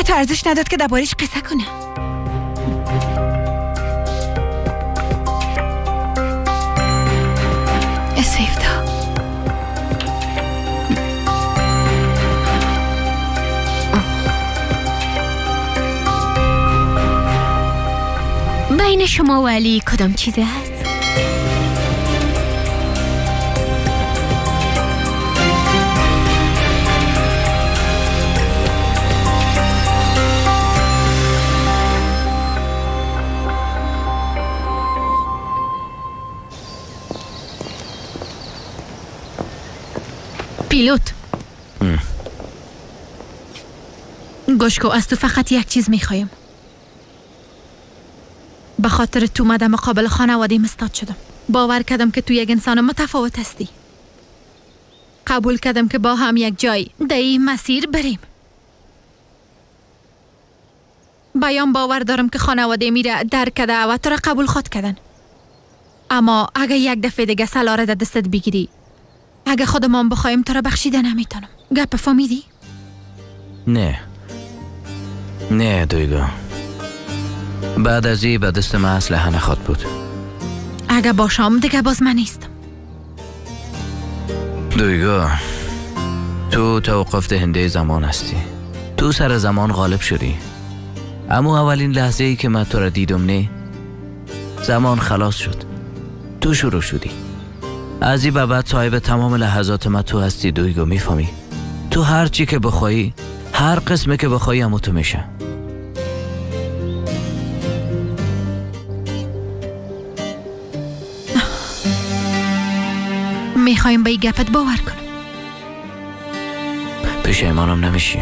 حتی ارزش نداد که دربارش قصه کنه. سیفتا بین شما و علی کدام چیزی هست؟ پیلوت گوش کو، از تو فقط یک چیز میخوایم. به خاطر تو مدام مقابل خانواده مستاد شدم. باور کردم که تو یک انسان متفاوت هستی. قبول کردم که با هم یک جای در این مسیر بریم. بیان باور دارم که خانواده میره درک کرده و تو را قبول خود کردن. اما اگه یک دفعه دیگه سلاره در دستت بگیری، اگه خودمان بخوایم تو را بخشیده نمیتونم. گپ فهمیدی؟ نه دویگا، بعد از این به دست من اسلحه نخواد بود. اگه باشم دیگه باز من نیستم. دویگا، تو توقف دهنده زمان هستی. تو سر زمان غالب شدی. اما اولین لحظه ای که من تو را دیدم نه، زمان خلاص شد. تو شروع شدی. از این به بعد صاحب تمام لحظات من تو هستی دویگا، میفهمی؟ تو هر چی که بخوایی، هر قسمی که بخوایی همو تو میشه. میخوایم به این گپت باور کنم. پشیمانم نمیشی.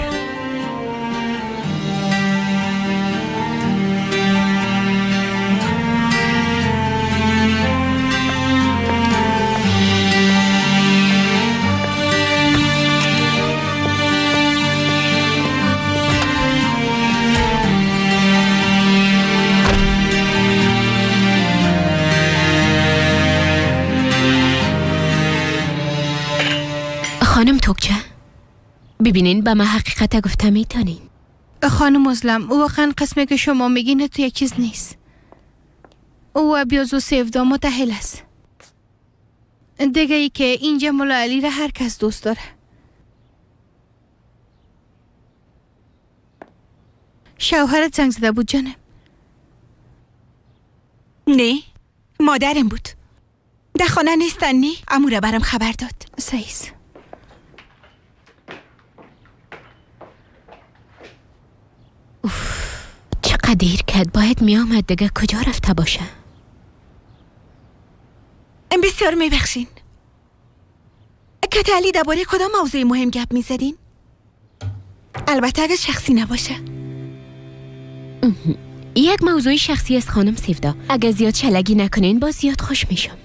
خانم توکچه، ببینین به من حقیقت گفته میتونین. خانم مظلم، واقعا قسمی که شما میگین تو یک چیز نیست. او بیازو سیفدا متحل است. دیگه ای که اینجا مولا علی را هر کس دوست داره. شوهرت زنگ زده بود جانم؟ نه، مادرم بود. در خانه نیستن نی؟ اموره برام خبر داد. سایس چقدر دیر کرد، باید میامد دیگه. کجا رفته باشه؟ بسیار میبخشین. کت علی درباره کدام موضوع مهم گپ میزدین؟ البته اگه شخصی نباشه. یک موضوع شخصی است خانم سیفدا. اگه زیاد شلگی نکنین باز زیاد خوش میشم.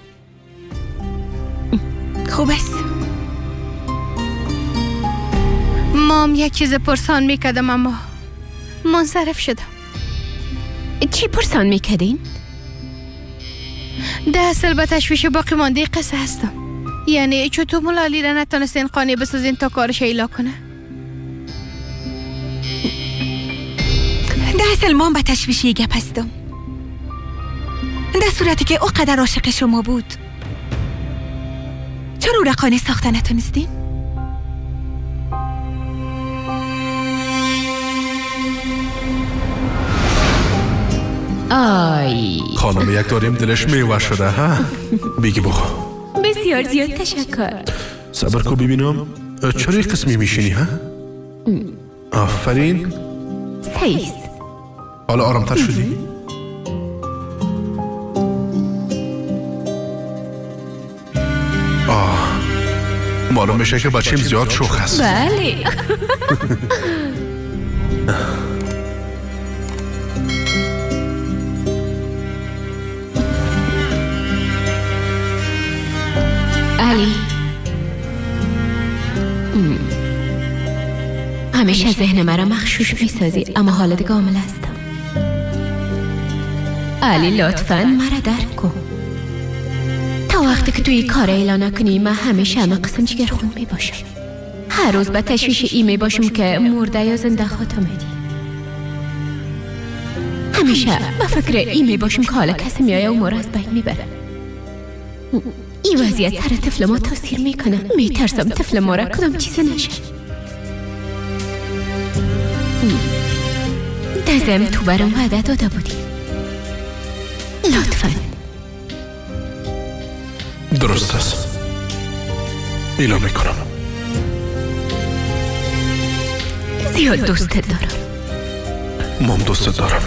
خوب است. مام یک چیز پرسان میکردم اما منصرف شدم. چی پرسان میکردین؟ ده اصل به تشویش باقی مانده قصه هستم. یعنی چطور مولا علی را نتانستین قانع بسازین تا کارش ایلا کنه؟ ده اصل مام به تشویشی گپ هستم. در صورتی که او قدر عاشق شما بود، چرا او را قانع ساخته نتونستین؟ آی خانم یک داریم دلش میوه شده ها؟ بگی بخوا. بسیار زیاد تشکر. صبر کو ببینم چرا یک قسمی میشینی ها؟ آفرین. سیس. حالا آرامتر شدی؟ معلوم میشه که بچیم زیاد شوخ هست. بله. علی، همیشه ذهن مرا مخشوش میسازی، اما حالا دیگه کامل هستم. علی لطفاً مرا درک کن. تا وقتی که توی کار اعلان نکنی من همیشه همه قسم جگرخون میباشم. هر روز به تشویش ای میباشم که مرده یا زنده خاتم میدی. همیشه با فکر این می باشم که حالا کسی میایه و ما را از بین میبره. این وضعیت سر طفل ما تاثیر میکنه. میترسم طفل ما را کدام چیز نشه. دزم تو برام وعده داده بودی. لطفاً. درست است. اعلام میکنم. زیاد دوستت دارم. مام دوستت دارم.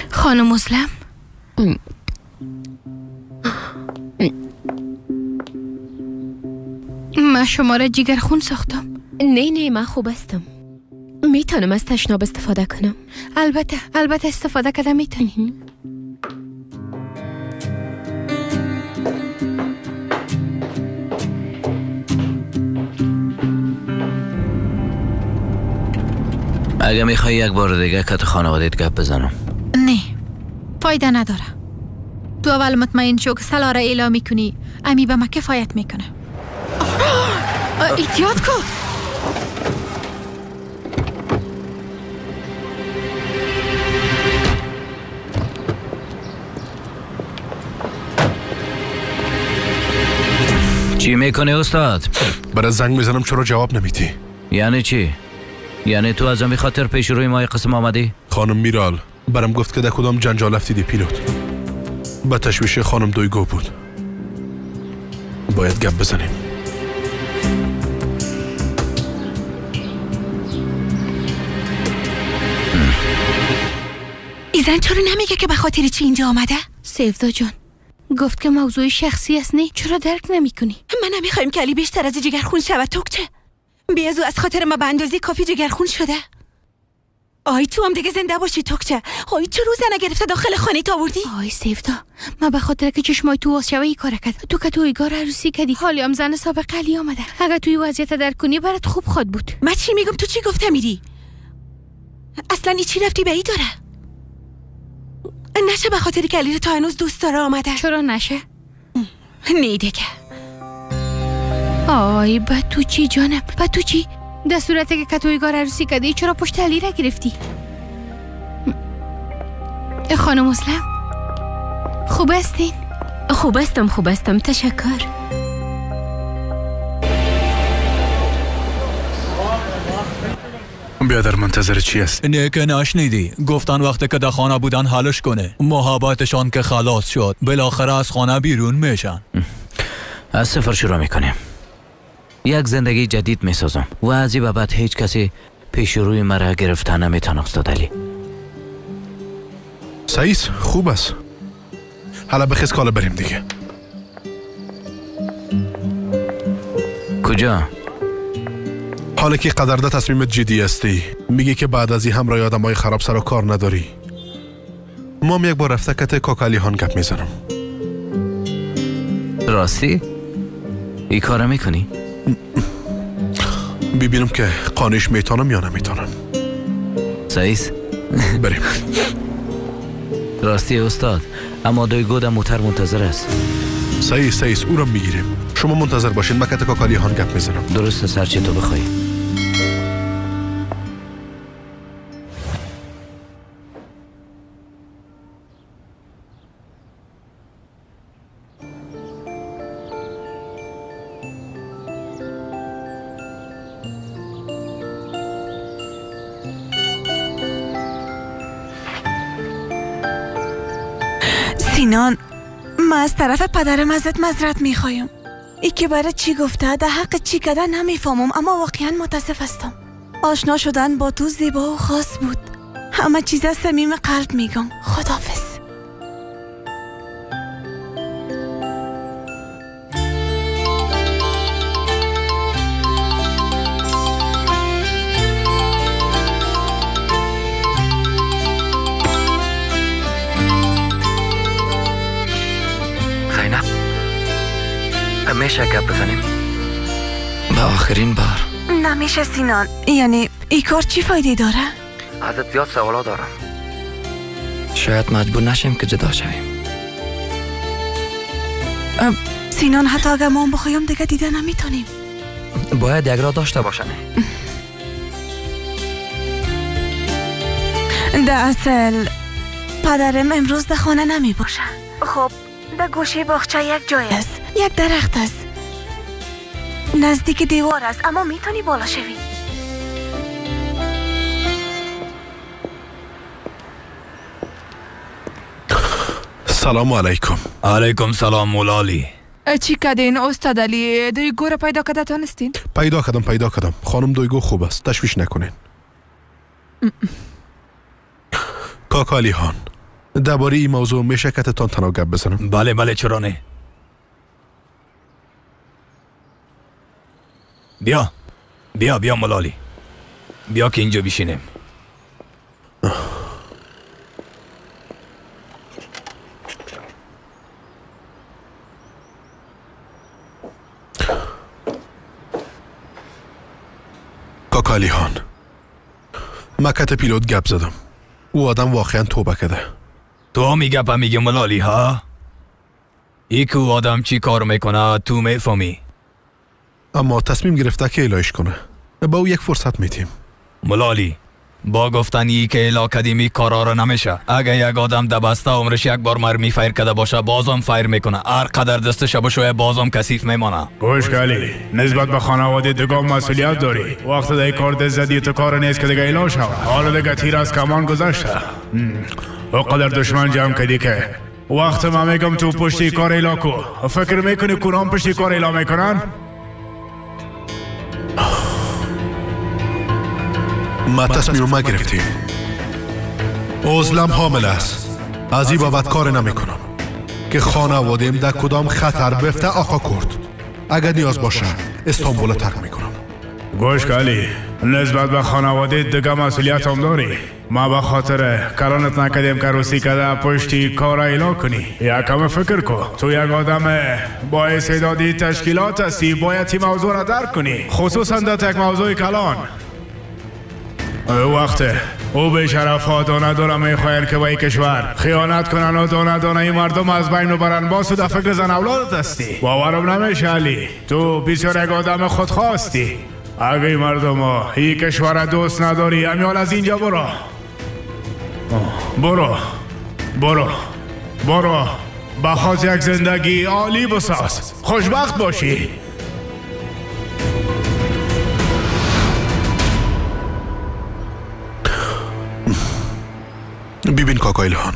خانم مسلم، من شما را جگر خون ساختم. نه من خوب هستم. میتونم از تشناب استفاده کنم؟ البته استفاده کردم میتونی. اگه میخوای یک بار دیگه که تو خانوادت گپ بزنم. نه فایده نداره. تو اول مطمئن شو که سلاره اعلام میکنی امی به ما کفایت میکنه. احتیاط کن. چی میکنه استاد؟ برای زنگ میزنم چرا جواب نمیدی؟ یعنی چی؟ یعنی تو از همین خاطر پیش روی ما قسم آمدی؟ خانم میرال برام گفت که در کدام جنجال افتیدی پیلوت. با تشویش خانم دویگو بود. باید گپ بزنیم. ایزن چرا نمیگه که به خاطر چی اینجا آمده؟ سیفدا جان گفت که موضوع شخصی است. نه چرا درک نمیکنی؟ من نمیخوایم که علی بیشتر از جگرخون شود. توکچه بیازو از خاطر ما به اندازه کافی جگرخون شده. آی تو هم دیگه زنده باشی توکچه. آی چه روز نگرفته داخل خانه تا آوردی؟ آی سیفدا من به خاطر که چشمای تو واس شوه ای کار کرد. تو که تویگار عروسی کردی حالی هم زن سابقه علی آمده. اگه توی وضعیت درک کنی برات خوب خود بود. من چی میگم تو چی گفته میری؟ اصلا ای چی رفتی به ای داره؟ نشه به خاطر که علی رو تا هنوز دوست داره آمده. چرا نشه؟ نه دیگه. آی با تو چی جانم؟ با تو چی؟ در صورتی که تویگار عروسی کردی چرا پشت علی را گرفتی؟ خانم مسلم خوب هستین؟ خوب هستم تشکر. بیادر منتظر چی است؟ نه که نشنیدی گفتن وقتی که در خانه بودن حلش کنه. محبتشان که خلاص شد بالاخره از خانه بیرون میشن. از صفر شروع میکنیم. یک زندگی جدید میسازم و از این بعد هیچ کسی پیش روی مرا گرفتن نمیتونه استاد علی. سعیس خوب است. حالا بخیز کالا بریم دیگه. کجا؟ حالا که قدرده تصمیمت جدی استی میگه که بعد از این همراه آدمای خراب سر و کار نداری. ما یک بار رفته کت کاکالی هان گپ میزنم. راستی؟ ای کار میکنی؟ ببینم که قانش میتونم یا نمیتونم. سعیس؟ بریم. راستی استاد اما دویگو در موتر منتظر است. سعیس او را میگیریم. شما منتظر باشین من کت کاکالی هان گپ میزنم. درسته سرچه تو بخوای. سینان من از طرف پدرم ازت معذرت میخوایم. ای که برای چی گفته در حق چی کده نمیفهمم اما واقعا متاسف هستم. آشنا شدن با تو زیبا و خاص بود. همه چیز از صمیم قلب میگم. خداحافظ. میشه گپ بزنیم؟ به آخرین بار. نمیشه سینان. یعنی ای کار چی فایده داره؟ ازت زیاد سوالا دارم. شاید مجبور نشیم که جدا شویم. سینان حتی اگر ما هم بخوایم دیگه دیده نمیتونیم. باید یک راه داشته باشن. در اصل پدرم امروز در خانه نمی باشه. خب در گوشه باغچه یک جای است، یک درخت است، نزدیک دیوار است، اما میتونی بالا شوی. سلام علیکم. علیکم سلام مولالی. چی کردین استاد علی؟ دویگو را پیدا کرده تانستین؟ پیدا کردم. خانم دویگو خوب است، تشویش نکنین. کاکا علی خان، درباره این موضوع میشه که تان تنها گپ بزنم؟ بله چرا نه. بیا مولالی، بیا که اینجا بشینیم. کاکا علی خان، من کت پیلوت گپ زدم. او آدم واقعا توبه کرده. تو میگه مولالی ها؟ ای که او آدم چی کار میکنه تو میفهمی. اما تصمیم گرفته که الهش کنه. با او یک فرصت میتیم. مولالی، با گفتنی که اله کدیمی کارا نمیشه. اگه یک آدم در بسته عمرش یک بار مرمی فایر کرده باشه بازم فایر میکنه. هر قدر دستش بشه بازم کثیف میمانه. گوش کالی، نسبت به خانواده دیگه مسئولیت داری. وقت دیگه کار دزدی تو کار نیست که دیگه اله شوه. حالا دیگه تیر از کمان گذشته. او قدر دشمن جمع کردی که وقت ما میگم تو پشتی کار اله کو. فکر میکنی کنام پشتی کار اله میکنن؟ ما تصمیم گرفتیم. عضلم حامل است. از این بابت کار نمیکنم که خانوادیم در کدام خطر بفته آقا کرد. اگر نیاز باشه استانبول ترک میکنم. گوش کالی، نسبت به خانواده دیگه مسئولیت هم داری. ما به خاطر کلانت نکدیم که روسی کده پشتی کار ایلا کنی. یکم فکر کن، تو یک آدم با استعدادی تشکیلات هستی، باید این موضوع را درک کنی، خصوصا در یک موضوع کلان. وقت او به شرف ها دانه دانه میخواهد که به این کشور خیانت کنن و دانه دانه این مردم از بین رو برن. باز تو در فکر زن اولادت هستی. باورم نمیشه علی، تو بسیار یک آدم خودخواستی. اگه این مردم ها این کشور دوست نداری امیال از اینجا برو بخواست یک زندگی عالی بساز، خوشبخت باشی. ببین کاکا الهان،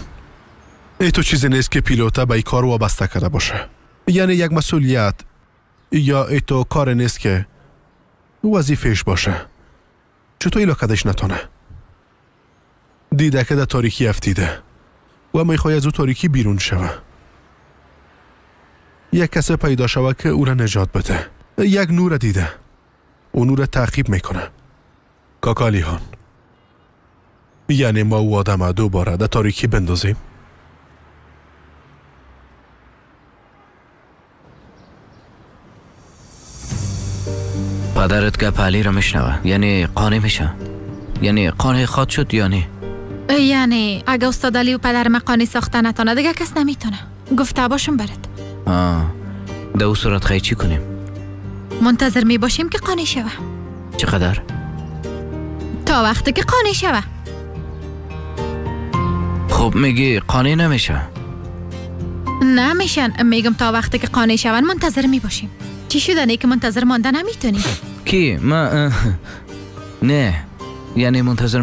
ای تو چیزی نیست که پیلوتا به این کار وابسته کرده باشه. یعنی یک مسئولیت یا ای تو کار نیست که وظیفهش باشه. چطور ایلا کدش نتونه؟ دیده که در تاریکی افتیده و میخوای از او تاریکی بیرون شوه. یک کسی پیدا شوه که او را نجات بده. یک نور دیده، او نور تعقیب میکنه. کاکا الهان، یعنی ما او آدم دوباره در تاریکی بندازیم؟ پدرت گپ علی را میشنوه، یعنی قانع میشه؟ یعنی قانع خواد شد یا نه؟ یعنی اگه استاد علی و پدرم قانع ساخته نتونه دیگه کس نمیتونه. گفته باشم برد. در او صورت خیلی چی کنیم؟ منتظر می باشیم که قانع شوه. چقدر؟ تا وقتی که قانع شوه. خب میگی قانع نمیشه؟ نمیشن. میگم تا وقتی که قانع شون منتظر می باشیم. چی شدنه که منتظر مانده نمیتونی؟ کی؟ ما نه، یعنی منتظر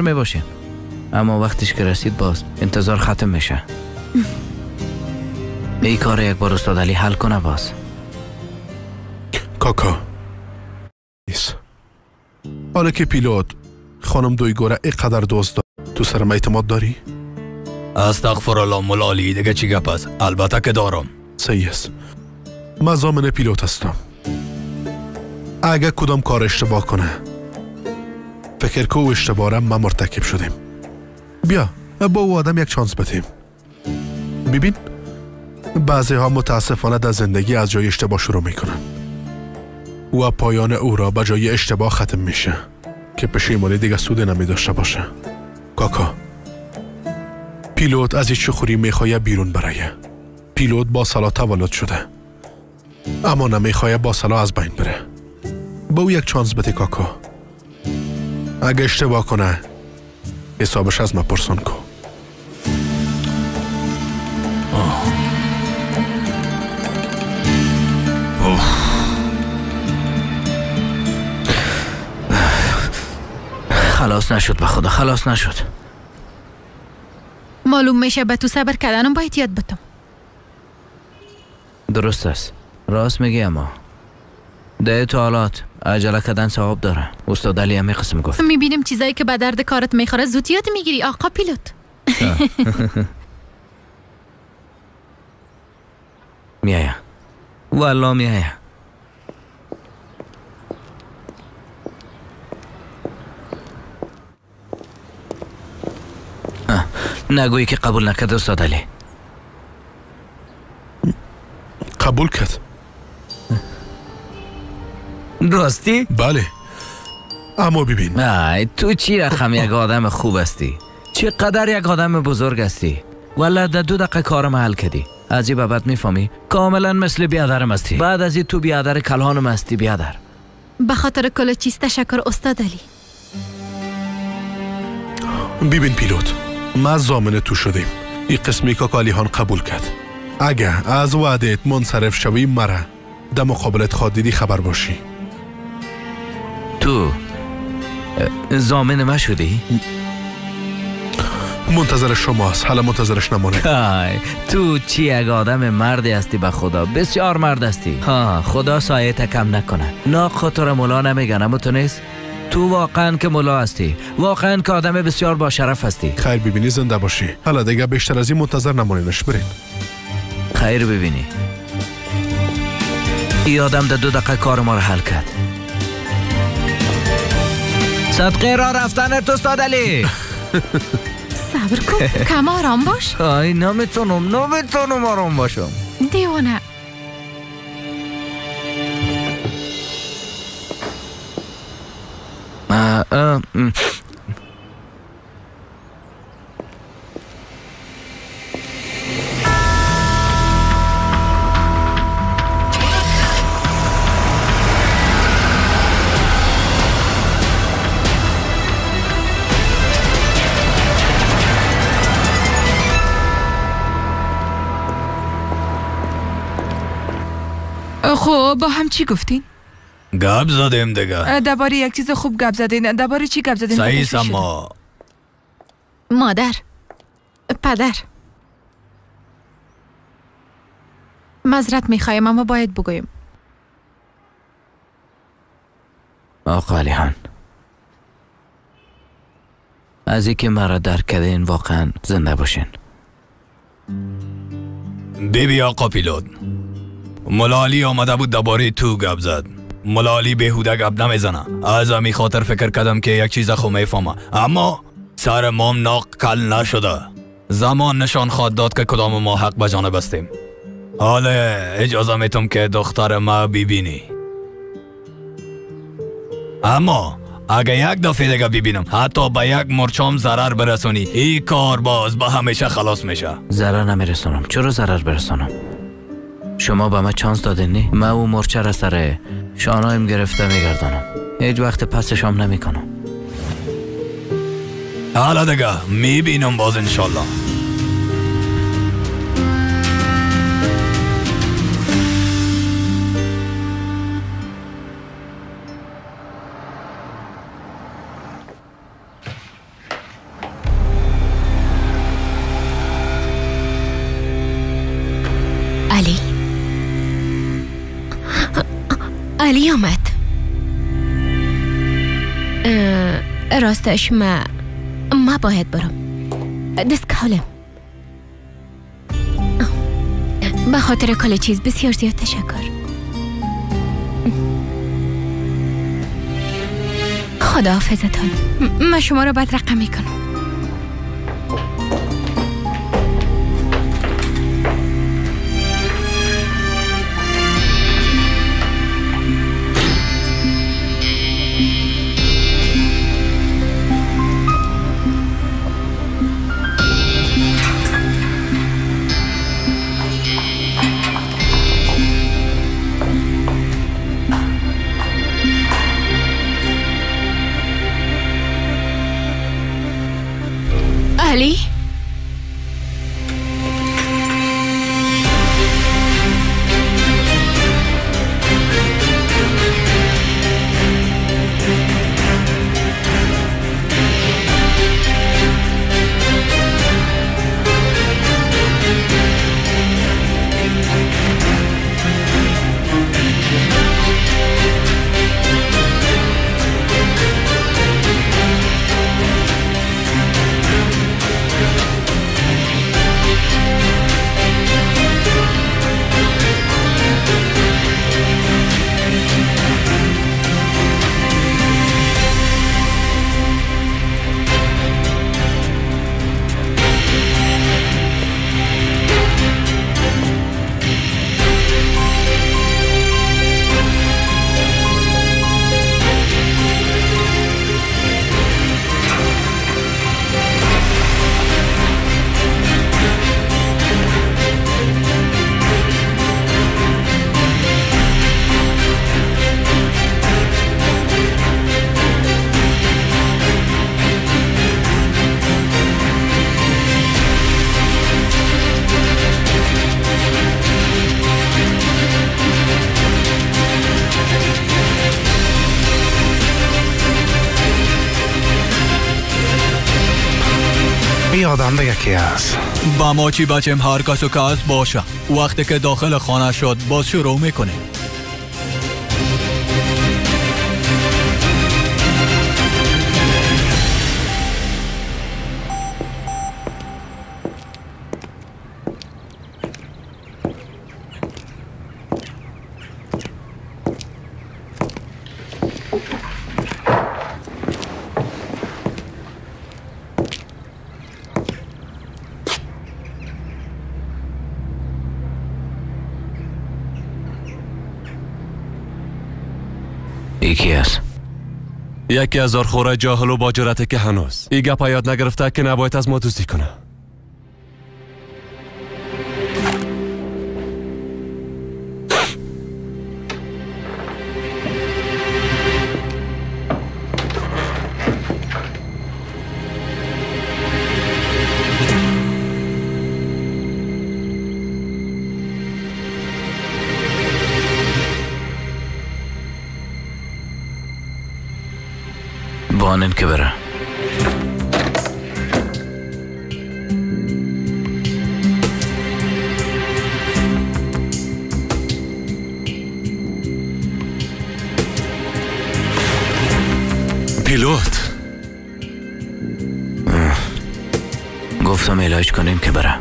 می باشیم اما وقتش که رسید باز انتظار ختم میشه. ای کار یک بار استاد علی حل کنه باز. کاکا حالا که پیلوت خانم دویگوره اینقدر دوست دار، تو سرم اعتماد داری؟ استغفر الله مولالی، دیگه چی گپ است؟ البته که دارم. صحیح است. من ضامن پیلوت هستم. اگه کدام کار اشتباه کنه فکر که او اشتباه ما مرتکب شدیم. بیا با او آدم یک چانس بدیم. ببین بعضی ها متاسفانه در زندگی از جای اشتباه شروع میکنن و پایان او را به جای اشتباه ختم میشه. که پشیمانی دیگه سود نمی داشته باشه. کاکا، پیلوت از هیچ خوری میخواه بیرون برایه. پیلوت با سالا تولد شده، اما نمیخواه با سالا از بین بره. با او یک چانس بده کاکا. اگه اشتباه کنه حسابش از ما پرسون کن. خلاص نشد، به خدا خلاص نشد. معلوم میشه به تو صبر کردنم باید یاد بتم. درست است، راست میگی، اما ده تو حالات عجله کردن ثواب داره. استاد علی هم قسم گفت. میبینیم چیزایی که به درد کارت میخوره زود یاد میگیری آقا پیلوت. میایم والله میایم. نگویی که قبول نکرد استاد علی. قبول کرد. راستی؟ بله، اما ببین تو چی رقم یک آدم خوب هستی، چقدر یک آدم بزرگ هستی. والا در 2 دقیقه کارم حل کردی. از این بابت میفهمی کاملا مثل بیادرم هستی. بعد از این تو بیادر کلهانم هستی. بیادر. به خاطر کل چیز تشکر استاد علی. ببین پیلوت، ما ضامن تو شدیم. این قسمی که علیحان قبول کرد. اگه از وعدت منصرف شوی مرا در مقابلت خواهدیدی خبر باشی. تو ضامن ما شدی؟ منتظر شماست، حالا منتظرش نمانه. تو چی یک آدم مردی هستی، به خدا بسیار مرد هستی. خدا سایت کم نکنه. ناق خاطر مولا نمیگن، اما تو نیست. تو واقعا که مولا هستی، واقعا که آدم بسیار با شرف هستی. خیر ببینی زنده باشی. حالا دیگه بیشتر از این منتظر نمانینش. برید. خیر ببینی این آدم در 2 دقیقه کار ما رو حل کرد. صدقه را رفتن تو استاد علی. صبر کن، کم آرام باش. نمیتونم آرام باشم. دیوانه. خب با هم چی گفتین؟ گپ زدیم دیگه. درباره یک چیز خوب گپ زدین. درباره چی گپ زدین؟ صحیح سما. مادر، پدر، معذرت میخوایم اما باید بگویم. آقا علیحان، از اینکه مرا درک کردین واقعا زنده باشین. بیبی آقا پیلوت، ملالی آمده بود درباره تو گپ زد. ملالی بیهوده گپ نمیزنه. از همین خاطر فکر کردم که یک چیز خوب میفهمه، اما سر مام ناق کل نشده. زمان نشان خواهد داد که کدام ما حق به جانب هستیم. حالا اجازه میتم که دختر ما ببینی، اما اگه یک دفعه دیگه ببینم حتی به یک مرچام ضرر برسونی، این کار باز به همیشه خلاص میشه. ضرر نمیرسونم. چرا ضرر برسونم؟ شما به من چانس دادین نی؟ من او مرچه را سر شانایم گرفته میگردانم. هیچ وقت پسشام نمیکنم. حالا دیگه میبینم باز انشالله. علی آمد. راستش ما باید برم. دست کالم. به خاطر کل چیز بسیار زیاد تشکر. خدا حافظتان. من شما رو بعد رقم میکنم. آدم دیگه کی است؟ با ما چی بچم هر کس و کس باشه. وقتی که داخل خانه شد باز شروع میکنه. یکی است. یکی از آرخوره جاهل و با جرأته که هنوز این گپ یاد نگرفته که نباید از ما دزدی کنه. بانن که بره. پیلوت گفتم علاج کنیم که بره.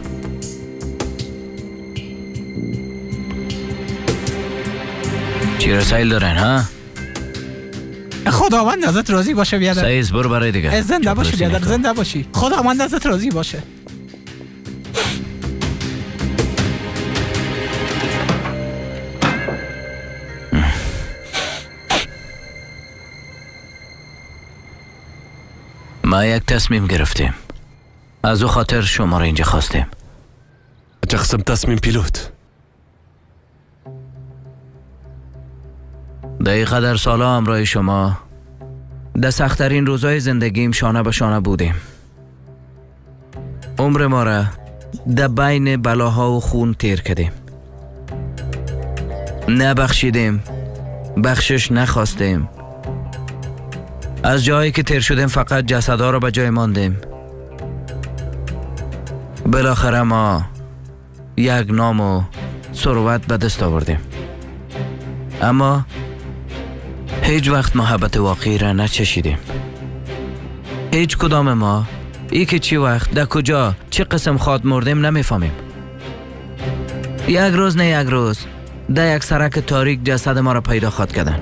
چی رسایل دارن ها؟ خداوند ازت راضی باشه بیادر. سعیز برو برای دیگه. زنده باشی بیادر، زنده باشی. خداوند ازت راضی باشه. ما یک تصمیم گرفتیم. از او خاطر شما را اینجا خواستیم. چه قسم تصمیم پیلوت؟ دقیقه در سالها همراه شما در سخت‌ترین روزهای زندگیم شانه به شانه بودیم. عمر ما را در بین بلاها و خون تیر کردیم. نبخشیدیم، بخشش نخواستیم. از جایی که تیر شدیم فقط جسدها را به جای ماندیم. بالاخره ما یک نام و ثروت به دست آوردیم، اما هیچ وقت محبت واقعی را نچشیدیم. هیچ کدام ما ای که چی وقت در کجا چه قسم خواد مردیم نمیفهمیم. یک روز نه یک روز در یک سرک تاریک جسد ما را پیدا خواد کردن.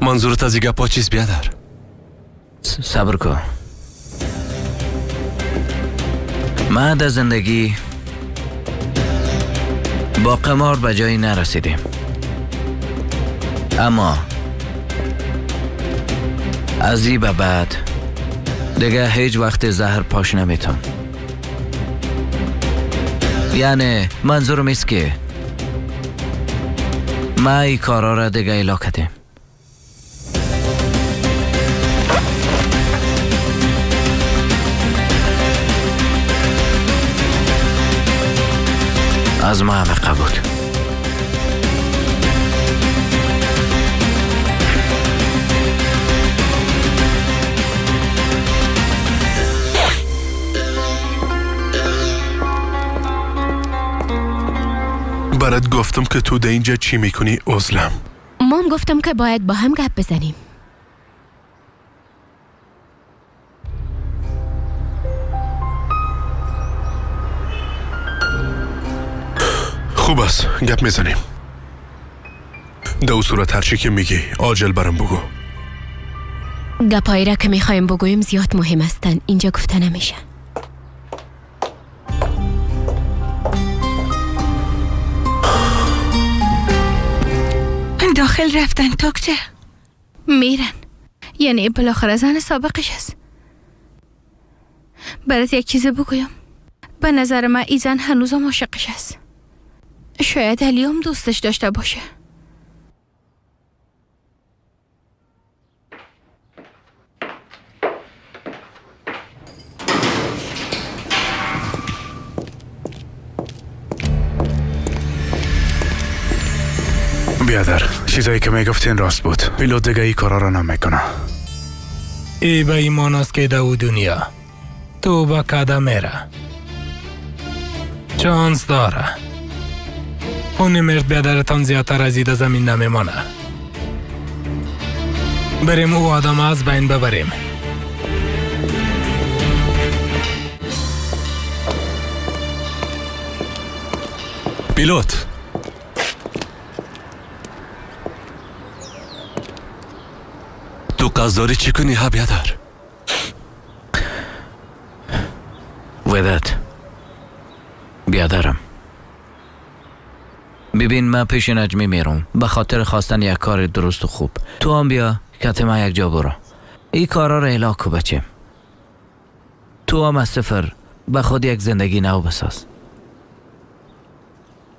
منظورت از این گپا چیز بیادر؟ صبر کن. ما در زندگی با قمار به جایی نرسیدیم، اما از این به بعد دیگه هیچ وقت زهر پاش نمیتون. یعنی منظورم است که ما این کارا را دیگه ایلا کردیم. از ما همه قبول. برات گفتم که تو ده اینجا چی میکنی عزلم؟ مام گفتم که باید با هم گپ بزنیم. خوب است، گپ میزنیم. دو صورت هرچی که میگی عاجل برام بگو. گپایی را که میخوایم بگویم زیاد مهم هستن، اینجا گفته نمیشه. داخل رفتن توکچه میرن. یعنی بالاخره زن سابقش است. برات یک چیز بگویم. به نظر من این زن هنوزم عاشقش است. شاید علی هم دوستش داشته باشه. بیادر، چیزایی که میگفتین راست بود. پیلوت دیگه ای کارا را نمیکنه. ای به ایمان است که دو دنیا تو با کده میره چانس داره اون مرد بیادرتان زیادتر از ایده زمین نمیمانه بریم او آدم از بین ببریم پیلوت تو قصداری چی کنی ها بیادر؟ ودت بیادرم ببین من پیش نجمی میرم به خاطر خواستن یک کار درست و خوب تو هم بیا کت من یک جا برو این کارا رو اهلا کو بچه تو هم از صفر به خود یک زندگی نو بساز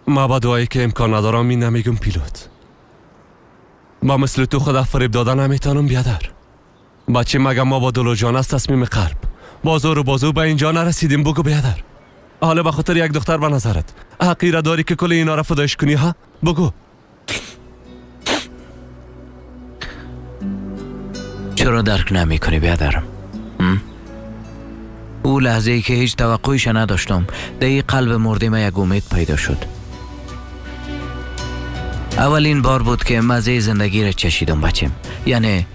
ما با دعایی که امکان ندارم این نمیگم پیلوت با مثل تو خدا فریب دادن نمیتونم بیادر بچه مگه ما با دل و جان از تصمیم قلب بازو بازو به اینجا نرسیدیم بگو بیادر حالا به خاطر یک دختر به نظرت حقی را داری که کل اینا را فدایش کنی ها بگو چرا درک نمی کنی بیادرم او لحظه ای که هیچ توقعیش نداشتم در این قلب مرده من یک امید پیدا شد اولین بار بود که مزه زندگی را چشیدم بچم یعنی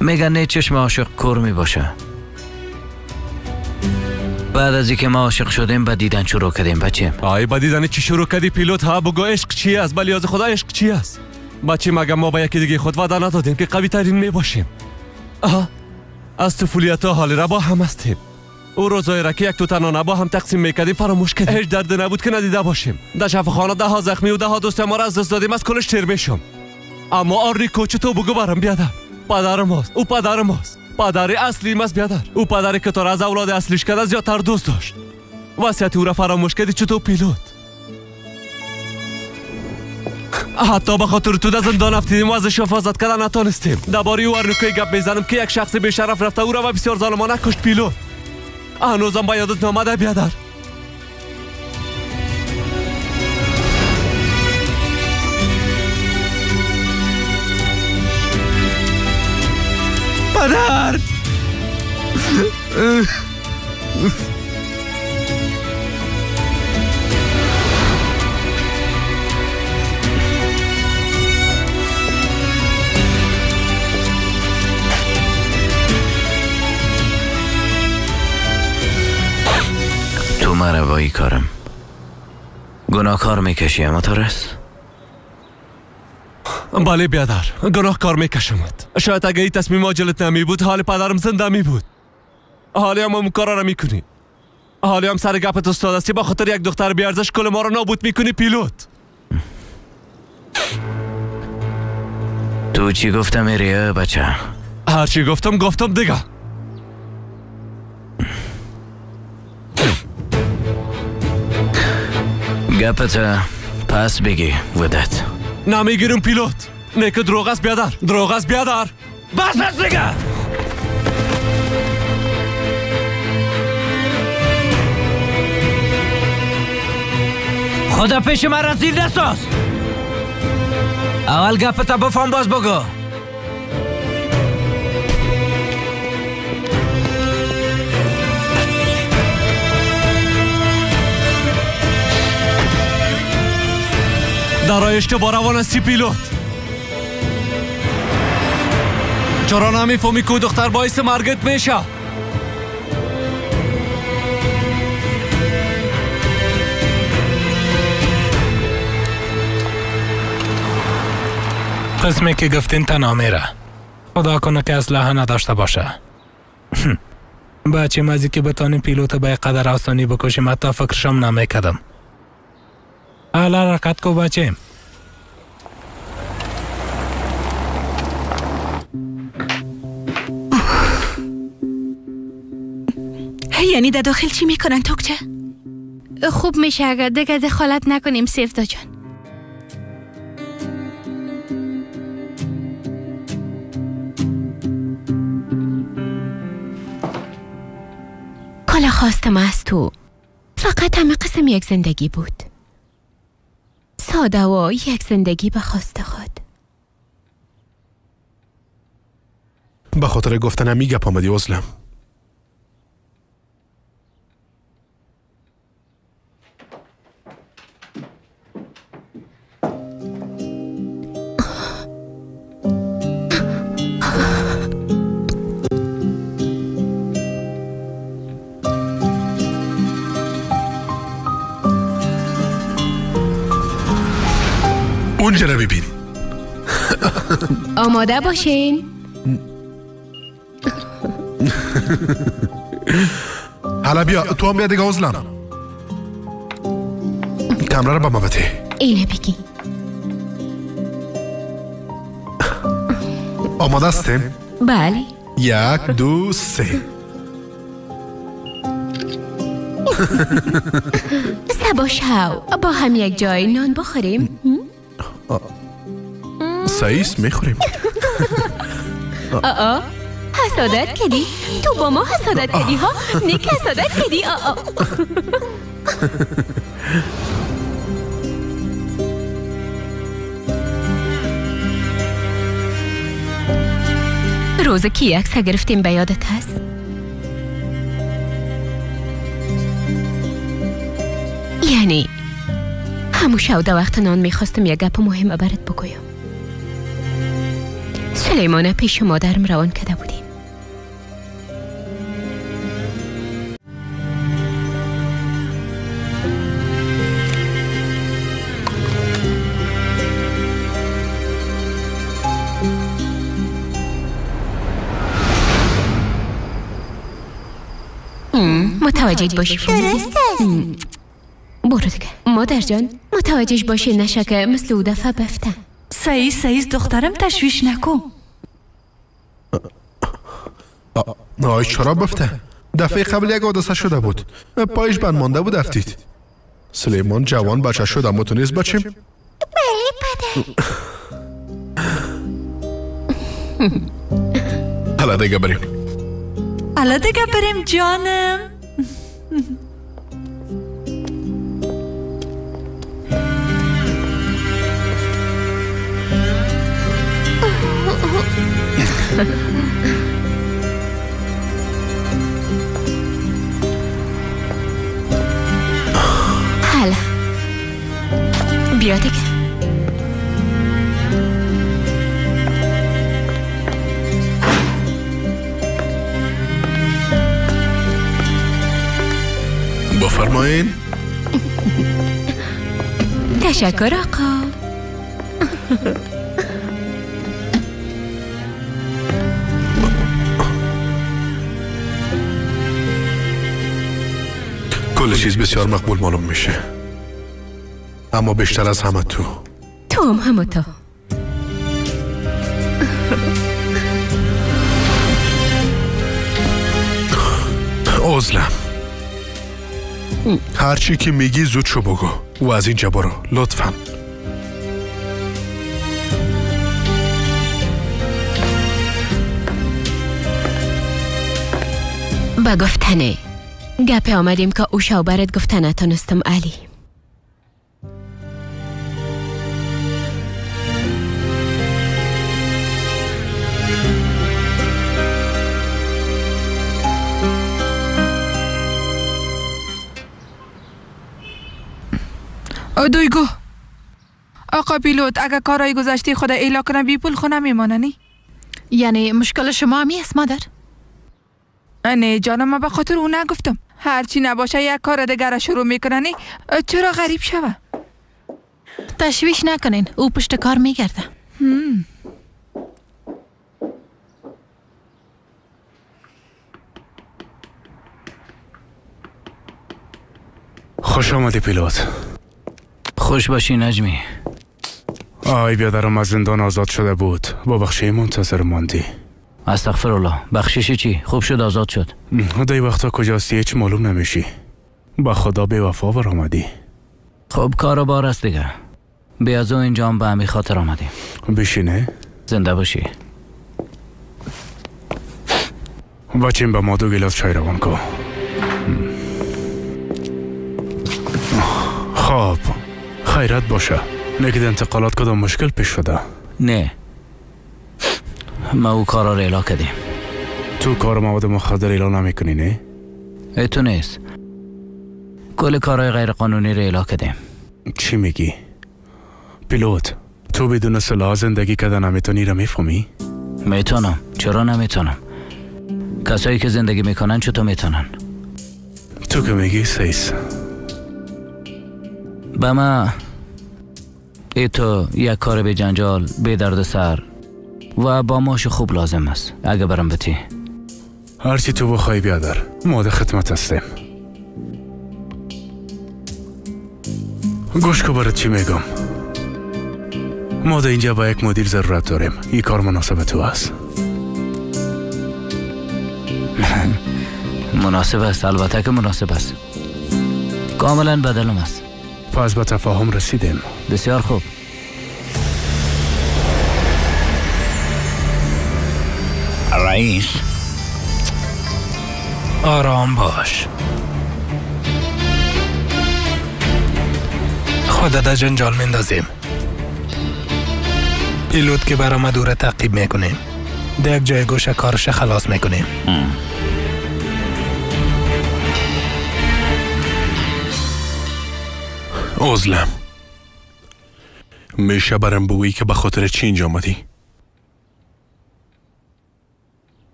میگن نه چشم عاشق کور می باشه بعد از اینکه ما عاشق شدیم با دیدن شروع کردیم بچه آی با دیدن چی شروع کردی پیلوت ها بگو عشق چی است بلیاز خدا عشق چی است بچه مگه ما با یکی دیگه خود وعده ندادیم که قوی ترین می باشیم از طفولیت ها حالی را با هم هستیم او روزای را که یک تو تنها با هم تقسیم میکردیم فراموش کردیم هیچ درد نبود که ندیده باشیم در شفاخانه 10 زخمی و 10 دوست ما را از دست دادیم از کلش تیر میشم اما آریکو تو بگو برام بیادر پدر ماست او پدر ماست پدر اصلی ماست بیادر او پدری که تو را از اولاد اصلیش کرده زیادتر دوست داشت وصیت او را فراموش کردی چطور پیلوت حتی به خاطر تو در زندان افتیدیم و ازش حفاظت کردن نتانستیم درباره او آرنیکوی گپ میزنم که یک شخص بی‌شرف رفته او را و بسیار ظالمانه کشت پیلوت هنوزم با یادت نامده بیادر پدر تو مرا با ای کارم گناهکار میکشی اما تارس؟ بله بیادر گناهکار میکشمت شاید اگه این تصمیم عاجلت نمی بود حال پدرم زنده می بود حالی هم اون کارا را میکنی حالی هم سر گپت استاد هستی با خاطر یک دختر بیارزش کل ما را نابود میکنی پیلوت تو چی گفتم ایریه بچه؟ هر چی گفتم دیگه گپت پس بگی ودت نمیگیرم پیلوت نه که دروغ است بیادر دروغ است بیادر بس دیگه خدا پیش من رسید نساز اول گپتا بفهم باز بگو در اشتباه روان هستی پیلوت چرا نمیفهمی که دختر باعث مرگت میشه قسمی که گفتین تنها میره خدا کنه که اسلحه نداشته باشه بچه مزی که بتانیم پیلوت به قدر آسانی بکشیم حتی فکرشم نمیکردم حالا حرکت کو بچه یعنی در داخل چی میکنن توکچه؟ خوب میشه اگر دیگه دخالت نکنیم سیفدا جان کالا خواستم از تو فقط همه قسم یک زندگی بود ساده و یک زندگی به خواست خود به خاطر گفتن همی گپ آمدی عزلم. اونجا رو ببین. آماده باشین. حالا بیا تو هم بیا دیگه عزلم. کامرا رو با ما بده. اینه بگی. آماده هستیم؟ بله. 1 2 3. سبا شو با هم یک جای نان بخوریم. سایس میخوریم. حسادت کردی؟ تو با ما حسادت کردی ها؟ نیک حسادت کردی؟ روز کی عکس گرفتیم به یادت هست؟ یعنی همون شوده وقت نان میخواستم یک گپ مهم برات بگویم. سلیمانه پیش مادرم روان کرده بودیم. متوجه باشی. درسته. برو دیگه مادر جان، متوجه باشی نشه که مثل او دفعه بفته. سعید دخترم تشویش نکو. آی چرا بفته؟ دفعه قبل یک حادثه شده بود، پایش بند مانده بود افتید. سلیمان جوان بچه شد اما تو نیست بچیم؟ بله پدر. حالا دیگه بریم. حالا دیگه بریم جانم. حالا بیا دیگه. بفرمایین. تشکر آقا. کل چیز بسیار مقبول معلوم میشه، اما بیشتر از همه تو هم تو. عزلم، هرچی که میگی زود شو بگو و از اینجا برو لطفاً. با گفتنه گپ آمدیم که او شو برات گفتنه تانستم علی. دویگو آقا پیلوت، اگه کارهای گذشته خود ایلا کنه بی پول خونه میماننی؟ یعنی مشکل شما همی است مادر؟ نه جانم، من به خاطر اون نگفتم. هرچی نباشه یک کار دیگر شروع میکننی چرا غریب شوه؟ تشویش نکنین، او پشت کار میگرده. خوش آمدی پیلوت. خوش باشی نجمی. آی بیادرم از زندان آزاد شده بود، با بخشی منتظر ماندی. استغفرالله. بخشش چی؟ خوب شد آزاد شد. دی وقتا کجاستی هیچ معلوم نمیشی. با خدا به وفا بر آمدی. خب کار بار است دیگه. بیازو اینجا هم به همی خاطر آمدیم. بشینه؟ زنده باشی. بچیم به ما 2 گلاس چای روان کن. خب خیرت باشه. نگید انتقالات کدام مشکل پیش شده؟ نه، ما او کارا رو اعلا کردیم. تو کار مواد مخدر اعلان نمیکنی نه؟ تو نیست. کل کارهای غیر قانونی رو اعلان کردیم. چی میگی؟ پیلوت تو بدون سلاح زندگی کردن نمیتونی رو میفهمی؟ میتونم. چرا نمیتونم؟ کسایی که زندگی میکنن چطور میتونن؟ تو که میگی سیس. با ما تو یک کار به جنجال، به درد سر و با ماش خوب لازم است. اگه برم بتی هرچی تو بخوای بیادر، ما در خدمت هستیم. گوش که برات چی میگم. ما در اینجا با یک مدیر ضرورت داریم. این کار مناسب تو است. مناسب است. البته که مناسب است. کاملا بدلم است. پس به تفاهم رسیدیم. بسیار خوب. رئیس آرام باش. خودت در جنجال میندازیم. پیلوت که برام دوره تعقیب میکنیم. در یک جای گوشه کارش خلاص میکنیم. عزلم میشه برم بگویی که به خاطر چی اینجا آمدی؟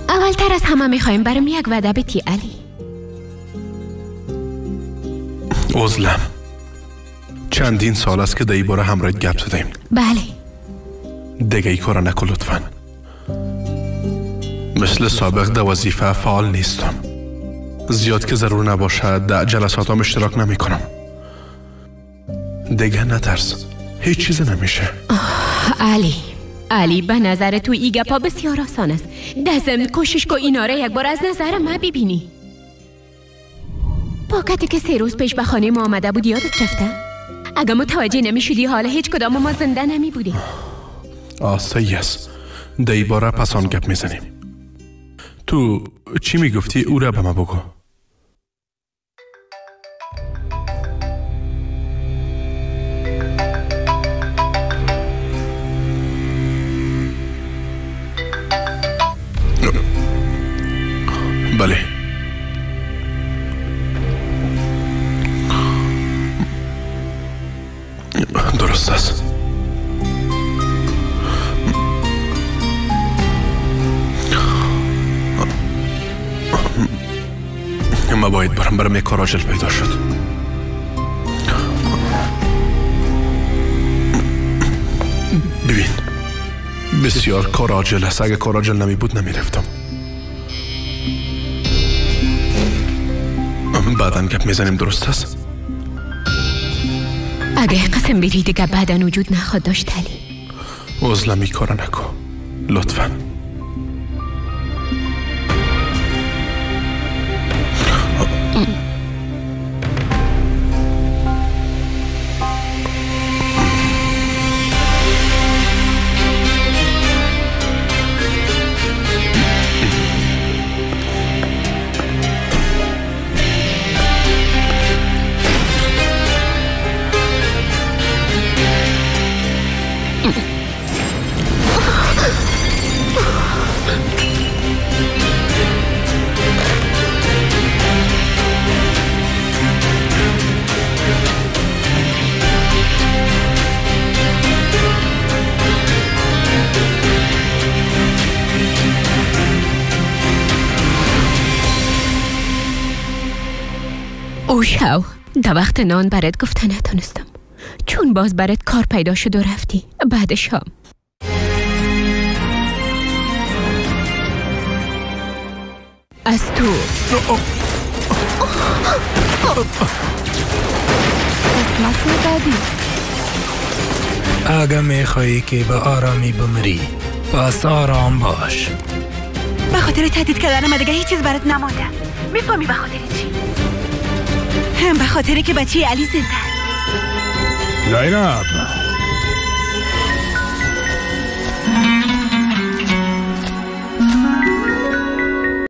اولتر از همه میخوایم برام یک وعده بدی علی. عزلم چندین سال است که در این باره همراه گپ زدیم. بله. دیگه ای کارا نکن لطفاً. مثل سابق در وظیفه فعال نیستم. زیاد که ضرور نباشه در جلساتم اشتراک نمی کنم. دیگه نترس. هیچ چیز نمیشه. علی به نظر تو ای گپا بسیار آسان است. در ضمن کوشش کو اینا را یک بار از نظر ما ببینی. پاکتی که 3 روز پیش به خانه ما آمده بود یادت رفته؟ اگه متوجه نمی شدی حالا هیچ کدام ما زنده نمی بودیم. صحیح است. در این باره پس آن گپ میزنیم. تو چی میگفتی او را به ما بگو. بله. درست است. ما باید برم یک کار عاجل پیدا شد. ببین بسیار کار عاجل است. اگه کار عاجل نمی بود نمی رفتم. بعداً گپ میزنیم. درست است؟ اگه قسم بری دیگه بعداً وجود نخواد داشت علی. عزلمی کار نکن لطفاً. او شو در وقت نان برات گفته نتونستم چون باز برات کار پیدا شد و رفتی بعد شام. از تو قسمت بعدی. اگه میخوایی که به آرامی بمری پس آرام باش. به خاطر تهدید کردن من دیگه هیچ چیز برات نمانده. میفهمی به خاطر چی؟ هم به خاطری که بچه علی زنده. زینب